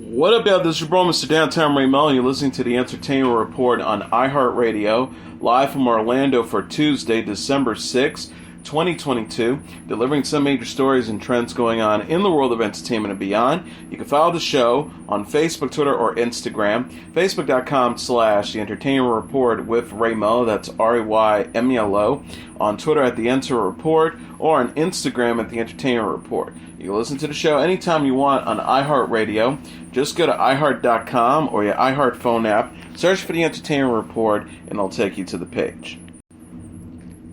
What up, y'all? This is your bro, Mr. Downtown Ray Melo. You're listening to the Entertainment Report on iHeartRadio, live from Orlando for Tuesday, December 6th, 2022, delivering some major stories and trends going on in the world of entertainment and beyond. You can follow the show on Facebook, Twitter, or Instagram. Facebook.com/The Entertainment Report with Ray Melo. That's RAYMELO. On Twitter at The Enter Report, or on Instagram at The Entertainment Report. You can listen to the show anytime you want on iHeartRadio. Just go to iHeart.com or your iHeart phone app, search for The Entertainment Report, and it'll take you to the page.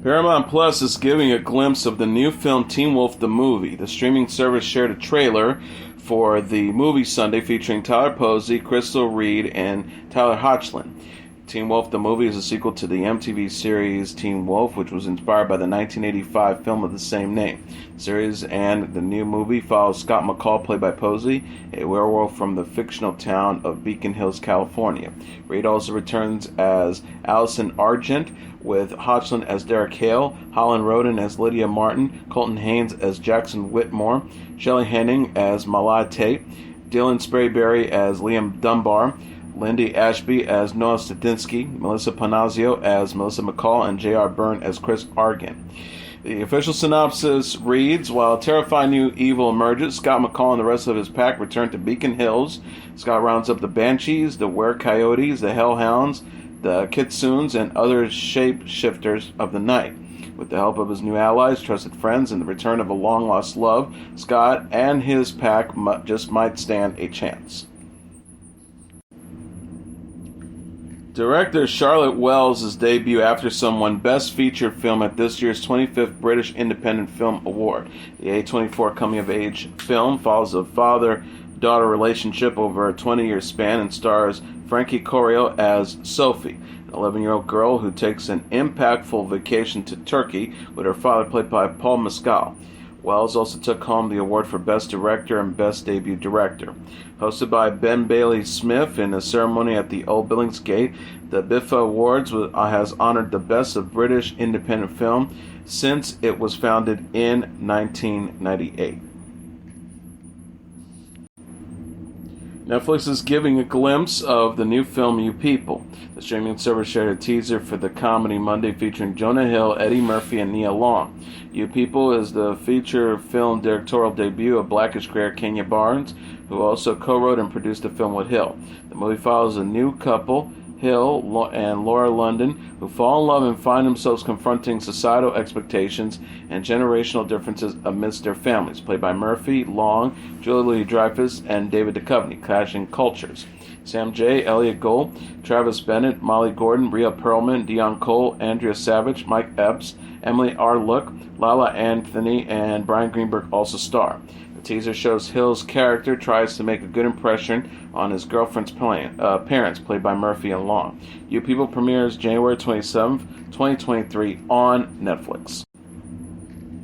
Paramount Plus is giving a glimpse of the new film Teen Wolf the Movie. The streaming service shared a trailer for the movie Sunday featuring Tyler Posey, Crystal Reed, and Tyler Hoechlin. Teen Wolf the Movie is a sequel to the MTV series Teen Wolf, which was inspired by the 1985 film of the same name. The series and the new movie follows Scott McCall, played by Posey, a werewolf from the fictional town of Beacon Hills, California. Reed also returns as Allison Argent, with Hoechlin as Derek Hale, Holland Roden as Lydia Martin, Colton Haynes as Jackson Whitmore, Shelley Henning as Malai Tate, Dylan Sprayberry as Liam Dunbar, Lindy Ashby as Noah Stadinsky, Melissa Panazio as Melissa McCall, and J.R. Byrne as Chris Argan. The official synopsis reads, while a terrifying new evil emerges, Scott McCall and the rest of his pack return to Beacon Hills. Scott rounds up the Banshees, the Were-Coyotes, the Hellhounds, the Kitsunes, and other shape-shifters of the night. With the help of his new allies, trusted friends, and the return of a long-lost love, Scott and his pack just might stand a chance. Director Charlotte Wells' debut Aftersun won Best Feature Film at this year's 25th British Independent Film Award. The A24 coming-of-age film follows a father-daughter relationship over a 20-year span and stars Frankie Corio as Sophie, an 11-year-old girl who takes an impactful vacation to Turkey with her father, played by Paul Mescal. Wells also took home the award for Best Director and Best Debut Director. Hosted by Ben Bailey Smith in a ceremony at the Old Billingsgate, the BIFA Awards has honored the best of British independent film since it was founded in 1998. Netflix is giving a glimpse of the new film You People. The streaming service shared a teaser for the comedy Monday featuring Jonah Hill, Eddie Murphy, and Nia Long. You People is the feature film directorial debut of Blackish creator Kenya Barnes, who also co-wrote and produced the film with Hill. The movie follows a new couple, Hill and Laura London, who fall in love and find themselves confronting societal expectations and generational differences amidst their families, played by Murphy, Long, Julia Louis-Dreyfus, and David Duchovny, clashing cultures. Sam J., Elliot Gould, Travis Bennett, Molly Gordon, Rhea Perlman, Dion Cole, Andrea Savage, Mike Epps, Emily R. Look, Lala Anthony, and Brian Greenberg also star. The teaser shows Hill's character tries to make a good impression on his girlfriend's parents, played by Murphy and Long. You People premieres January 27th, 2023 on Netflix.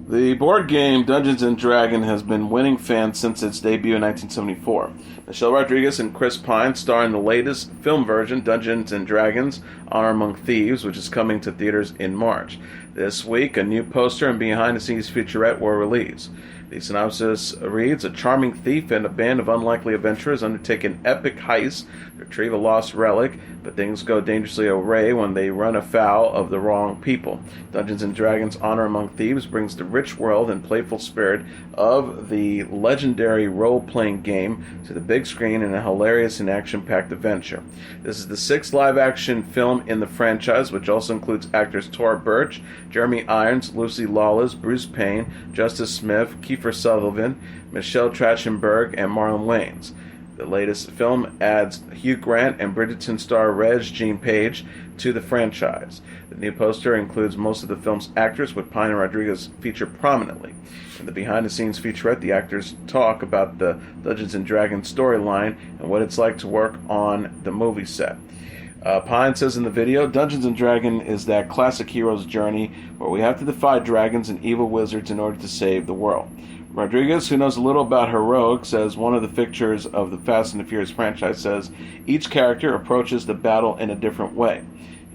The board game Dungeons & Dragons has been winning fans since its debut in 1974. Michelle Rodriguez and Chris Pine star in the latest film version, Dungeons & Dragons Honor Among Thieves, which is coming to theaters in March. This week, a new poster and behind-the-scenes featurette were released. The synopsis reads, a charming thief and a band of unlikely adventurers undertake an epic heist to retrieve a lost relic, but things go dangerously awry when they run afoul of the wrong people. Dungeons & Dragons Honor Among Thieves brings the rich world and playful spirit of the legendary role-playing game to the big screen in a hilarious and action-packed adventure. This is the sixth live-action film in the franchise, which also includes actors Tora Birch, Jeremy Irons, Lucy Lawless, Bruce Payne, Justice Smith, Kiefer Sutherland, Michelle Trachtenberg, and Marlon Wayans. The latest film adds Hugh Grant and Bridgerton star Reg Jean Page to the franchise. The new poster includes most of the film's actors, with Pine and Rodriguez featured prominently. In the behind-the-scenes featurette, the actors talk about the Dungeons & Dragons storyline and what it's like to work on the movie set. Pine says in the video, Dungeons & Dragons is that classic hero's journey where we have to defy dragons and evil wizards in order to save the world. Rodriguez, who knows a little about heroics as one of the fixtures of the Fast and the Furious franchise, says each character approaches the battle in a different way.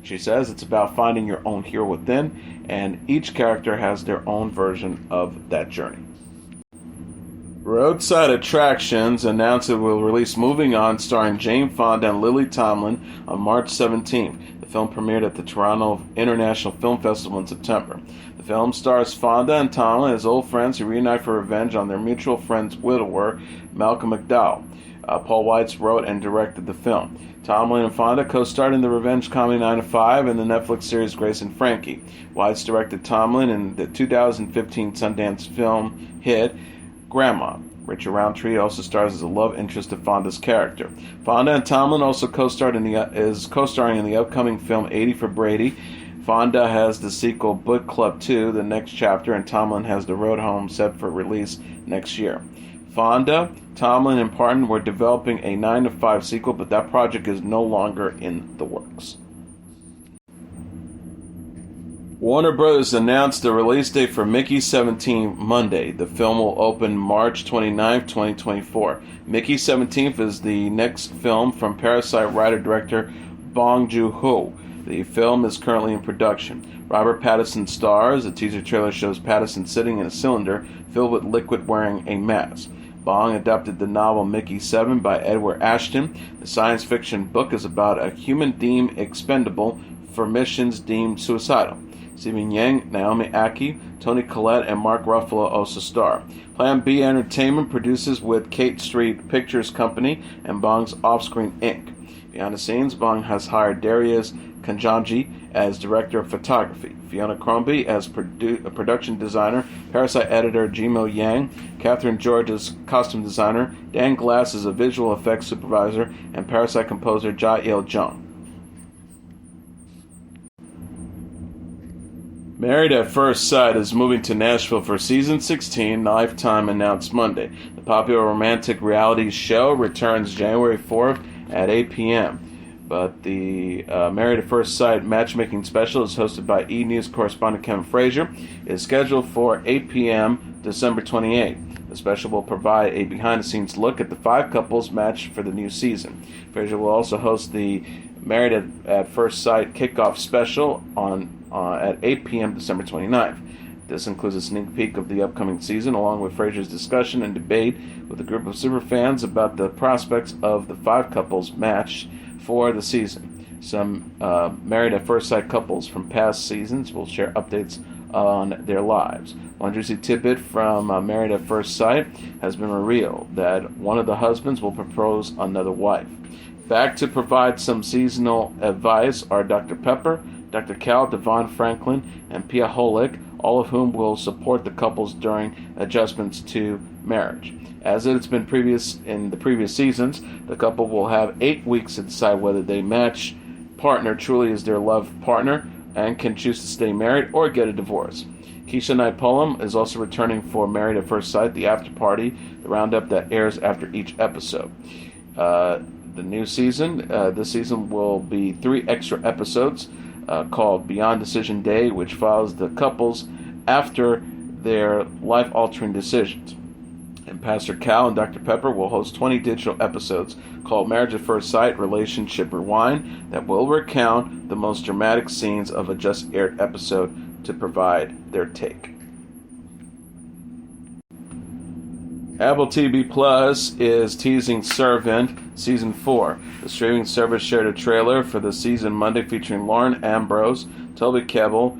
She says it's about finding your own hero within, and each character has their own version of that journey. Roadside Attractions announced it will release Moving On, starring Jane Fonda and Lily Tomlin, on March 17th. The film premiered at the Toronto International Film Festival in September. The film stars Fonda and Tomlin as old friends who reunite for revenge on their mutual friend's widower, Malcolm McDowell. Paul Weitz wrote and directed the film. Tomlin and Fonda co-starred in the revenge comedy 9 to 5 and the Netflix series Grace and Frankie. Weitz directed Tomlin in the 2015 Sundance film hit Grandma. Richard Roundtree also stars as a love interest of Fonda's character. Fonda and Tomlin also co-starring in the upcoming film 80 for Brady. Fonda has the sequel Book Club 2, The Next Chapter, and Tomlin has The Road Home set for release next year. Fonda, Tomlin, and Parton were developing a 9 to 5 sequel, but that project is no longer in the works. Warner Bros. Announced the release date for Mickey 17 Monday. The film will open March 29, 2024. Mickey 17 is the next film from Parasite writer-director Bong Joon-ho. The film is currently in production. Robert Pattinson stars. The teaser trailer shows Pattinson sitting in a cylinder filled with liquid wearing a mask. Bong adapted the novel Mickey 7 by Edward Ashton. The science fiction book is about a human deemed expendable for missions deemed suicidal. Stephen Yang, Naomi Aki, Toni Collette, and Mark Ruffalo also star. Plan B Entertainment produces with Kate Street Pictures Company and Bong's Offscreen Inc. Behind the scenes, Bong has hired Darius Kanjanji as director of photography, Fiona Crombie as production designer, Parasite editor Jimo Yang, Catherine George as costume designer, Dan Glass as a visual effects supervisor, and Parasite composer Ja-Il Jung. Married at First Sight is moving to Nashville for season 16, Lifetime announced Monday. The popular romantic reality show returns January 4th at 8 p.m. But the Married at First Sight matchmaking special is hosted by E! News correspondent Kevin Frazier. It is scheduled for 8 p.m. December 28th. The special will provide a behind-the-scenes look at the 5 couples matched for the new season. Frazier will also host the Married at First Sight kickoff special at 8 p.m. December 29th. This includes a sneak peek of the upcoming season, along with Frazier's discussion and debate with a group of superfans about the prospects of the 5 couples matched for the season. Some Married at First Sight couples from past seasons will share updates on their lives. One juicy tidbit from Married at First Sight has been revealed that one of the husbands will propose another wife. Back to provide some seasonal advice are Dr. Pepper, Dr. Cal, Devon Franklin, and Pia Holick, all of whom will support the couples during adjustments to marriage. As it has been in the previous seasons, the couple will have 8 weeks to decide whether their match partner truly is their love partner and can choose to stay married or get a divorce. Keisha Knight Pullum is also returning for Married at First Sight, the after party, the roundup that airs after each episode. The new season, this season will be 3 extra episodes called Beyond Decision Day, which follows the couples after their life-altering decisions. And Pastor Cal and Dr. Pepper will host 20 digital episodes called Marriage at First Sight Relationship Rewind that will recount the most dramatic scenes of a just-aired episode to provide their take. Apple TV Plus is teasing Servant Season 4. The streaming service shared a trailer for the season Monday featuring Lauren Ambrose, Toby Kebbell,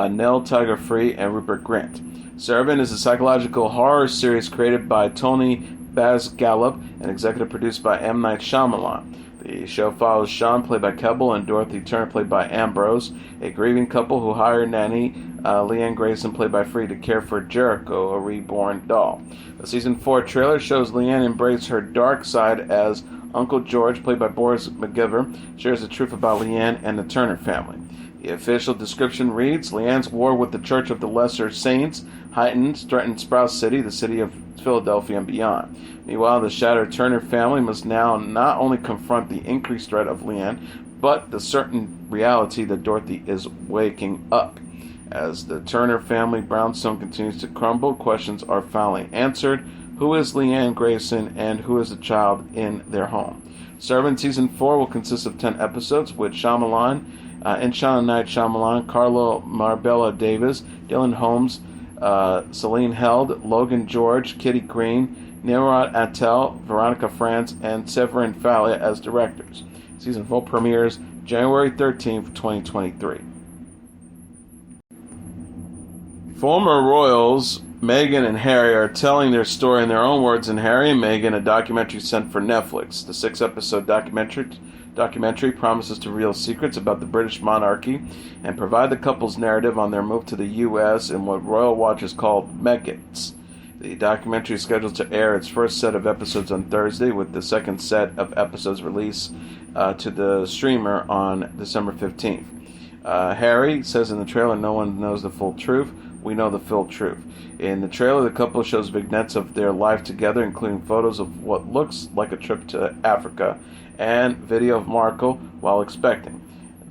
Nell Tiger-Free, and Rupert Grint. Servant is a psychological horror series created by Tony Baz-Gallup and executive produced by M. Night Shyamalan. The show follows Sean, played by Kebbell, and Dorothy Turner, played by Ambrose, a grieving couple who hire nanny Leanne Grayson, played by Free, to care for Jericho, a reborn doll. The Season 4 trailer shows Leanne embrace her dark side as Uncle George, played by Boris McGiver, shares the truth about Leanne and the Turner family. The official description reads, Leanne's war with the Church of the Lesser Saints threatened Sprout City, the city of Philadelphia, and beyond. Meanwhile, the shattered Turner family must now not only confront the increased threat of Leanne, but the certain reality that Dorothy is waking up. As the Turner family brownstone continues to crumble, questions are finally answered. Who is Leanne Grayson, and who is the child in their home? Servant Season 4 will consist of 10 episodes, with Shyamalan, Night Shyamalan, Carlo Marbella Davis, Dylan Holmes, Celine Held, Logan George, Kitty Green, Nimrod Attel, Veronica Franz, and Severin Falia as directors. Season 4 premieres January 13th, 2023. Former royals Meghan and Harry are telling their story in their own words in Harry and Meghan, a documentary sent for Netflix. The 6-episode documentary promises to reveal secrets about the British monarchy and provide the couple's narrative on their move to the U.S. in what royal watchers call Megxit. The documentary is scheduled to air its first set of episodes on Thursday, with the second set of episodes released to the streamer on December 15th. Harry says in the trailer, "No one knows the full truth. We know the full truth." In the trailer, the couple shows vignettes of their life together, including photos of what looks like a trip to Africa and video of Markle while expecting.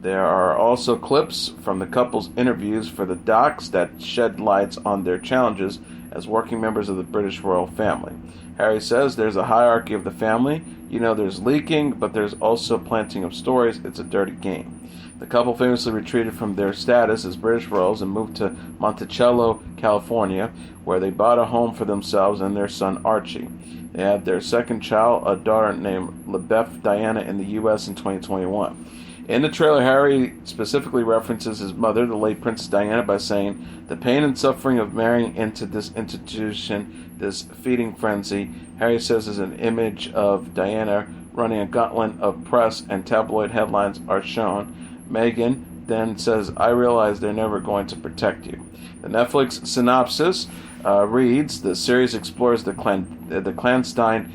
There are also clips from the couple's interviews for the docs that shed lights on their challenges as working members of the British royal family. Harry says there's a hierarchy of the family. You know, there's leaking, but there's also planting of stories. It's a dirty game. The couple famously retreated from their status as British royals and moved to Monticello, California, where they bought a home for themselves and their son Archie. They had their second child, a daughter named LaBeth Diana, in the U.S. in 2021. In the trailer, Harry specifically references his mother, the late Princess Diana, by saying, "The pain and suffering of marrying into this institution, this feeding frenzy," Harry says, is an image of Diana running a gauntlet of press and tabloid headlines are shown. Meghan then says, "I realize they're never going to protect you." The Netflix synopsis reads, the series explores the clandestine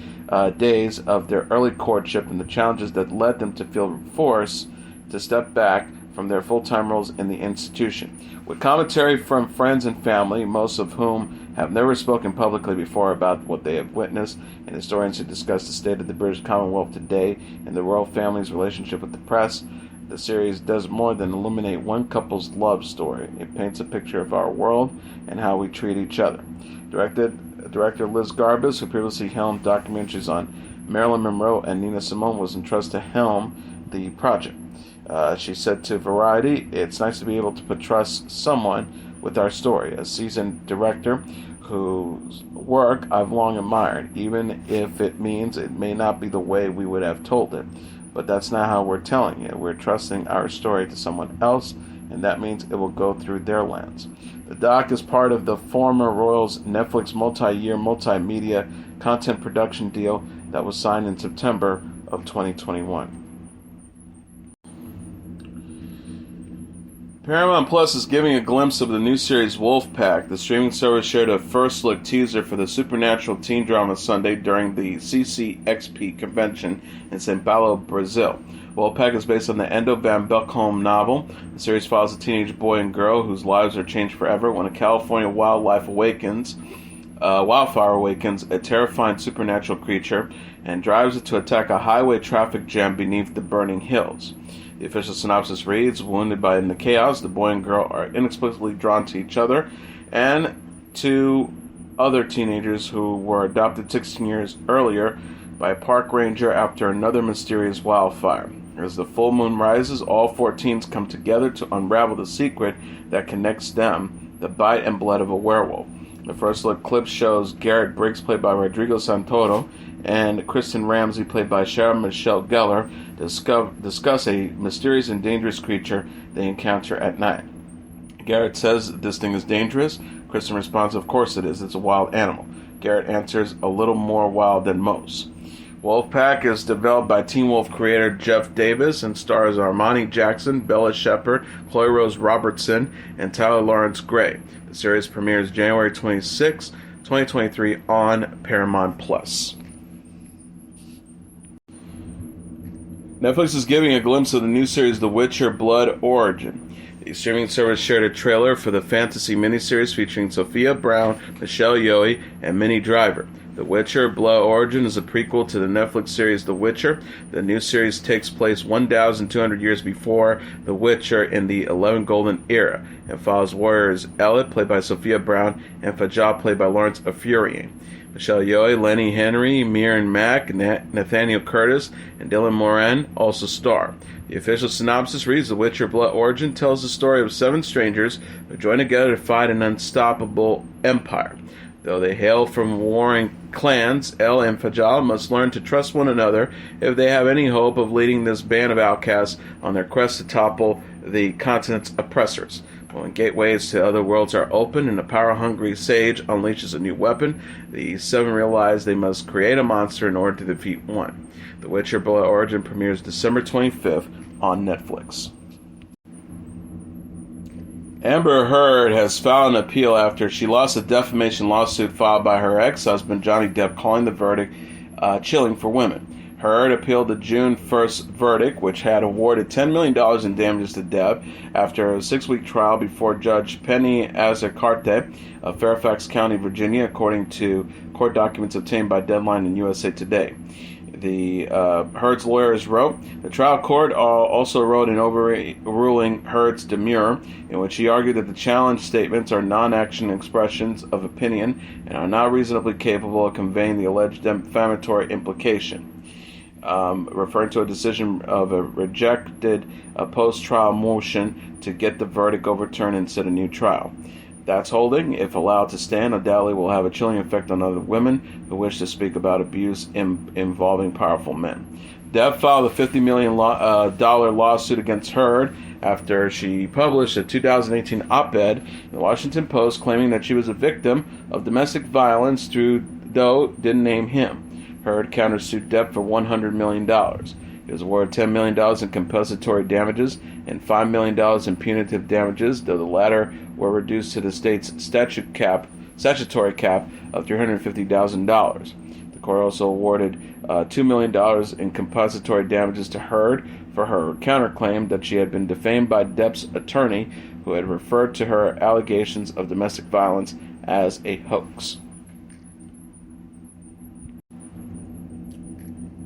days of their early courtship and the challenges that led them to feel forced to step back from their full-time roles in the institution. With commentary from friends and family, most of whom have never spoken publicly before about what they have witnessed, and historians who discuss the state of the British Commonwealth today and the royal family's relationship with the press, the series does more than illuminate one couple's love story. It paints a picture of our world and how we treat each other. Director Liz Garbus, who previously helmed documentaries on Marilyn Monroe and Nina Simone, was entrusted to helm the project. She said to Variety, "It's nice to be able to trust someone with our story, a seasoned director whose work I've long admired, even if it means it may not be the way we would have told it. But that's not how we're telling it. We're trusting our story to someone else, and that means it will go through their lens." The doc is part of the former royals' Netflix multi-year multimedia content production deal that was signed in September of 2021. Paramount Plus is giving a glimpse of the new series Wolfpack. The streaming service shared a first-look teaser for the supernatural teen drama Sunday during the CCXP convention in São Paulo, Brazil. Wolfpack is based on the Endo van Belkom novel. The series follows a teenage boy and girl whose lives are changed forever when a California wildfire awakens a terrifying supernatural creature and drives it to attack a highway traffic jam beneath the burning hills. The official synopsis reads, "Wounded by the chaos, the boy and girl are inexplicably drawn to each other and to other teenagers who were adopted 16 years earlier by a park ranger after another mysterious wildfire. As the full moon rises, all 4 teens come together to unravel the secret that connects them, the bite and blood of a werewolf." The first look clip shows Garrett Briggs, played by Rodrigo Santoro, and Kristen Ramsey, played by Michelle Gellar, discuss a mysterious and dangerous creature they encounter at night. Garrett says this thing is dangerous. Kristen responds, "Of course it is. It's a wild animal." Garrett answers, "A little more wild than most." Wolfpack is developed by Teen Wolf creator Jeff Davis and stars Armani Jackson, Bella Shepherd, Chloe Rose Robertson, and Tyler Lawrence Gray. The series premieres January 26, 2023 on Paramount Plus. Netflix is giving a glimpse of the new series The Witcher Blood Origin. The streaming service shared a trailer for the fantasy miniseries featuring Sophia Brown, Michelle Yeoh, and Minnie Driver. The Witcher Blood Origin is a prequel to the Netflix series The Witcher. The new series takes place 1,200 years before The Witcher in the 11 Golden Era and follows warriors Elliot, played by Sophia Brown, and Fajal, played by Lawrence Afurian. Michelle Yeoh, Lenny Henry, Miran Mack, Nathaniel Curtis, and Dylan Moran also star. The official synopsis reads, The Witcher Blood Origin tells the story of 7 strangers who join together to fight an unstoppable empire. Though they hail from warring clans, El and Fajal must learn to trust one another if they have any hope of leading this band of outcasts on their quest to topple the continent's oppressors. When gateways to other worlds are open and a power-hungry sage unleashes a new weapon, the 7 realize they must create a monster in order to defeat one. The Witcher Blood Origin premieres December 25th on Netflix. Amber Heard has filed an appeal after she lost a defamation lawsuit filed by her ex-husband Johnny Depp, calling the verdict chilling for women. Heard appealed the June 1st verdict, which had awarded $10 million in damages to Depp after a 6-week trial before Judge Penny Azacarte of Fairfax County, Virginia, according to court documents obtained by Deadline and USA Today. The Heard's lawyers wrote, the trial court also wrote an overruling Heard's demurrer, in which he argued that the challenge statements are non-action expressions of opinion and are not reasonably capable of conveying the alleged defamatory implication. Referring to a decision of a rejected post-trial motion to get the verdict overturned and set a new trial. That's holding, if allowed to stand, undoubtedly will have a chilling effect on other women who wish to speak about abuse involving powerful men. Depp filed a $50 million lawsuit against Heard after she published a 2018 op-ed in the Washington Post claiming that she was a victim of domestic violence, though didn't name him. Heard countersued Depp for $100 million. He was awarded $10 million in compensatory damages and $5 million in punitive damages, though the latter were reduced to the state's statutory cap of $350,000. The court also awarded $2 million in compensatory damages to Heard for her counterclaim that she had been defamed by Depp's attorney, who had referred to her allegations of domestic violence as a hoax.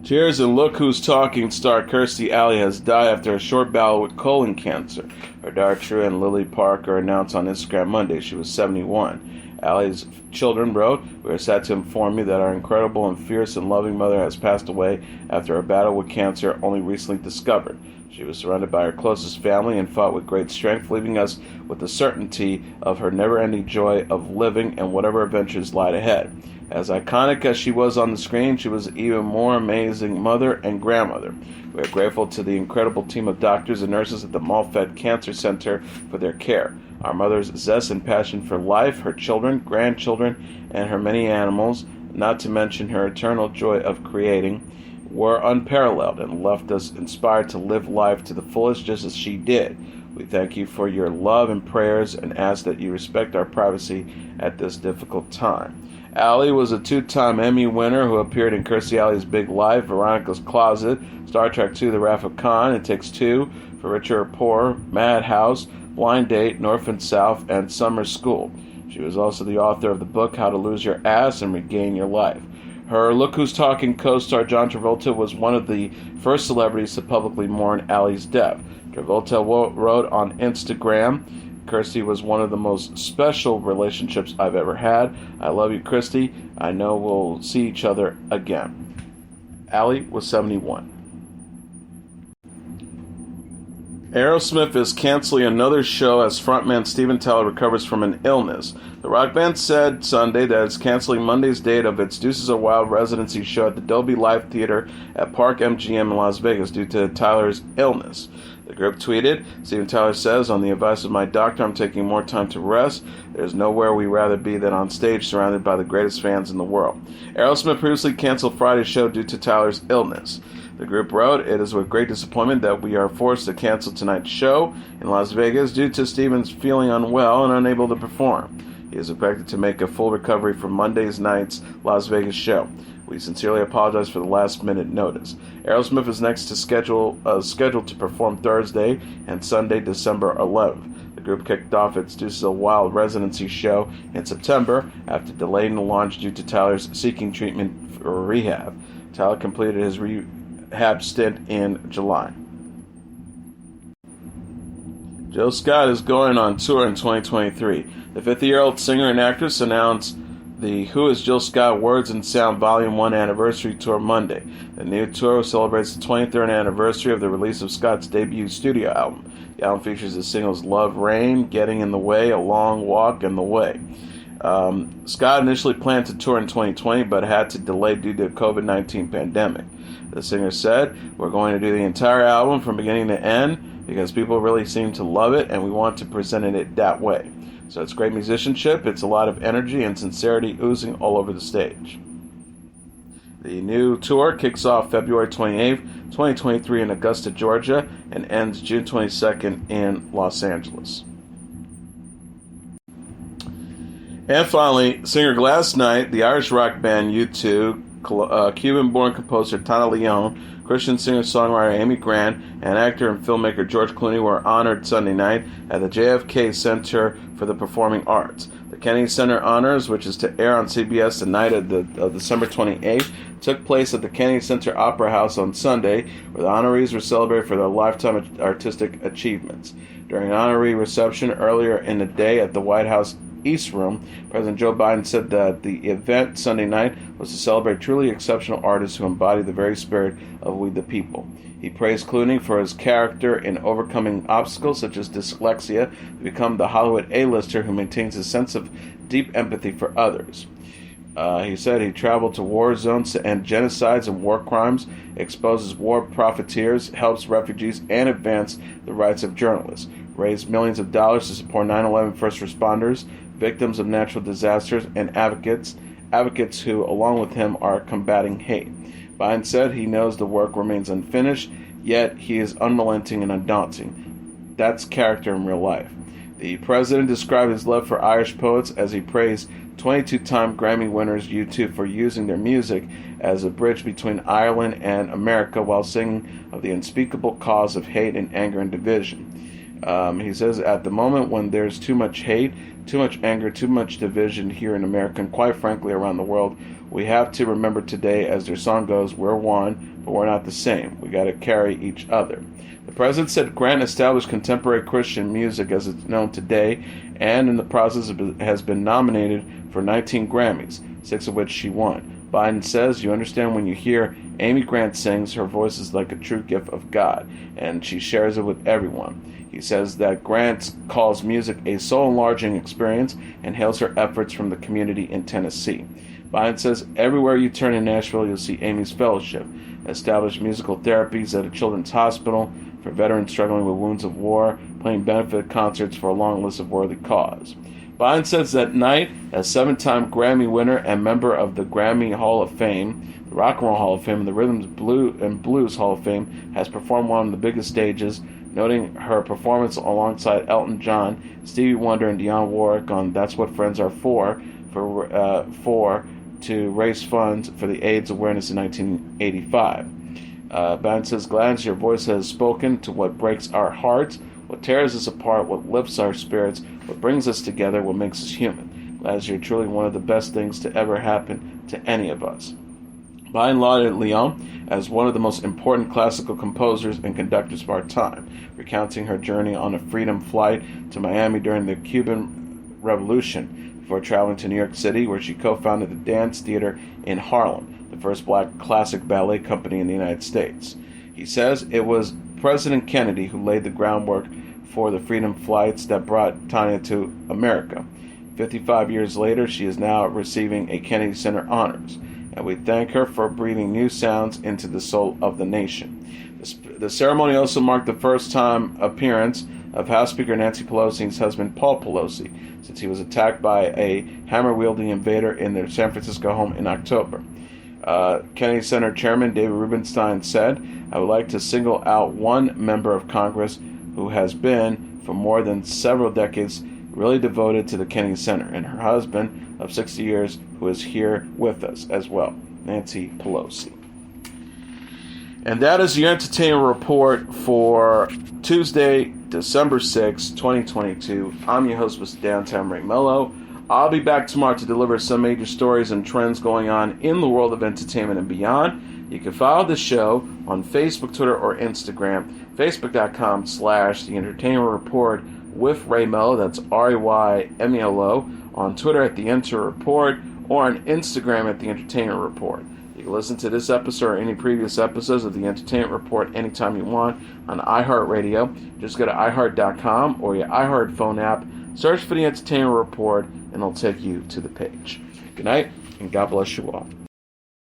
Cheers and Look Who's Talking star Kirstie Alley has died after a short battle with colon cancer. Her daughter True and Lily Parker announced on Instagram Monday she was 71. Alley's children wrote, "We are sad to inform you that our incredible and fierce and loving mother has passed away after a battle with cancer only recently discovered. She was surrounded by her closest family and fought with great strength, leaving us with the certainty of her never-ending joy of living and whatever adventures lied ahead. As iconic as she was on the screen, she was an even more amazing mother and grandmother. We are grateful to the incredible team of doctors and nurses at the Malfed Cancer Center for their care. Our mother's zest and passion for life, her children, grandchildren, and her many animals, not to mention her eternal joy of creating, were unparalleled and left us inspired to live life to the fullest just as she did. We thank you for your love and prayers and ask that you respect our privacy at this difficult time." Alley was a 2-time Emmy winner who appeared in Kirstie Alley's Big Life, Veronica's Closet, Star Trek II, The Wrath of Khan, It Takes Two, For Richer or Poor, Madhouse, Blind Date, North and South, and Summer School. She was also the author of the book How to Lose Your Ass and Regain Your Life. Her Look Who's Talking co-star John Travolta was one of the first celebrities to publicly mourn Alley's death. Travolta wrote on Instagram, "Kirstie was one of the most special relationships I've ever had. I love you, Kirstie. I know we'll see each other again." Alley was 71. Aerosmith is canceling another show as frontman Steven Tyler recovers from an illness. The rock band said Sunday that it's canceling Monday's date of its Deuces Are Wild residency show at the Dolby Live Theater at Park MGM in Las Vegas due to Tyler's illness. The group tweeted, Steven Tyler says, "On the advice of my doctor, I'm taking more time to rest. There's nowhere we'd rather be than on stage surrounded by the greatest fans in the world." Aerosmith previously canceled Friday's show due to Tyler's illness. The group wrote, "It is with great disappointment that we are forced to cancel tonight's show in Las Vegas due to Steven's feeling unwell and unable to perform. He is expected to make a full recovery from Monday's night's Las Vegas show. We sincerely apologize for the last-minute notice." Aerosmith is next to scheduled to perform Thursday and Sunday, December 11th. The group kicked off its Deuces of Wild residency show in September after delaying the launch due to Tyler's seeking treatment for rehab. Tyler completed his rehab stint in July. Jill Scott is going on tour in 2023. The 50-year-old singer and actress announced the Who is Jill Scott Words and Sound Volume 1 Anniversary Tour Monday. The new tour celebrates the 23rd anniversary of the release of Scott's debut studio album. The album features the singles Love Rain, Getting in the Way, A Long Walk, and The Way. Scott initially planned to tour in 2020 but had to delay due to the COVID-19 pandemic. The singer said, "We're going to do the entire album from beginning to end because people really seem to love it and we want to present it that way. So it's great musicianship, it's a lot of energy and sincerity oozing all over the stage." The new tour kicks off February 28th, 2023 in Augusta, Georgia, and ends June 22nd in Los Angeles. And finally, singer Gladys Knight, the Irish rock band U2, Cuban-born composer Tana Leon, Christian singer-songwriter Amy Grant, and actor and filmmaker George Clooney were honored Sunday night at the JFK Center for the Performing Arts. The Kennedy Center Honors, which is to air on CBS the night of December 28th, took place at the Kennedy Center Opera House on Sunday, where the honorees were celebrated for their lifetime artistic achievements. During an honoree reception earlier in the day at the White House East Room, President Joe Biden said that the event Sunday night was to celebrate truly exceptional artists who embody the very spirit of We the People. He praised Clooney for his character in overcoming obstacles such as dyslexia to become the Hollywood A-lister who maintains a sense of deep empathy for others. He said he traveled to war zones to end genocides and war crimes, exposes war profiteers, helps refugees, and advance the rights of journalists, raised millions of dollars to support 9/11 first responders, victims of natural disasters, and advocates who, along with him, are combating hate. Biden said he knows the work remains unfinished, yet he is unrelenting and undaunting. That's character in real life. The president described his love for Irish poets as he praised 22-time Grammy winners U2 for using their music as a bridge between Ireland and America while singing of the unspeakable cause of hate and anger and division. He says, at the moment when there's too much hate, too much anger, too much division here in America, and quite frankly around the world, we have to remember today, as their song goes, we're one, but we're not the same. We got to carry each other. The president said Grant established contemporary Christian music as it's known today, and in the process has been nominated for 19 Grammys, 6 of which she won. Biden says, "You understand when you hear Amy Grant sings, her voice is like a true gift of God, and she shares it with everyone." He says that Grant calls music a soul-enlarging experience and hails her efforts from the community in Tennessee. Biden says, "Everywhere you turn in Nashville, you'll see Amy's Fellowship, established musical therapies at a children's hospital for veterans struggling with wounds of war, playing benefit concerts for a long list of worthy cause." Biden says that night, as 7-time Grammy winner and member of the Grammy Hall of Fame, the Rock and Roll Hall of Fame, and the Rhythm and Blues Hall of Fame, has performed one of the biggest stages, noting her performance alongside Elton John, Stevie Wonder, and Dionne Warwick on That's What Friends Are For to raise funds for the AIDS awareness in 1985. Biden says, "Gladys, your voice has spoken to what breaks our hearts, what tears us apart, what lifts our spirits, what brings us together, what makes us human. Gladys, you're truly one of the best things to ever happen to any of us." Biden lauded Leanne as one of the most important classical composers and conductors of our time, recounting her journey on a freedom flight to Miami during the Cuban Revolution, before traveling to New York City, where she co-founded the Dance Theater in Harlem, the first black classic ballet company in the United States. He says it was President Kennedy who laid the groundwork for the freedom flights that brought Tanya to America. 55 years later, she is now receiving a Kennedy Center Honors, and we thank her for breathing new sounds into the soul of the nation. The ceremony also marked the first-time appearance of House Speaker Nancy Pelosi's husband, Paul Pelosi, since he was attacked by a hammer-wielding invader in their San Francisco home in October. Kennedy Center Chairman David Rubenstein said, "I would like to single out one member of Congress who has been, for more than several decades, really devoted to the Kennedy Center, and her husband of 60 years who is here with us as well, Nancy Pelosi." And that is your entertainment report for Tuesday, December 6, 2022. I'm your host, Mr. Downtown Ray Melo. I'll be back tomorrow to deliver some major stories and trends going on in the world of entertainment and beyond. You can follow the show on Facebook, Twitter, or Instagram. Facebook.com/The Entertainment Report with Ray Melo. That's RAYMELO. On Twitter at The Enter Report, or on Instagram at The Entertainment Report. You can listen to this episode or any previous episodes of The Entertainment Report anytime you want on iHeartRadio. Just go to iHeart.com or your iHeart phone app, search for The Entertainment Report, and it'll take you to the page. Good night, and God bless you all.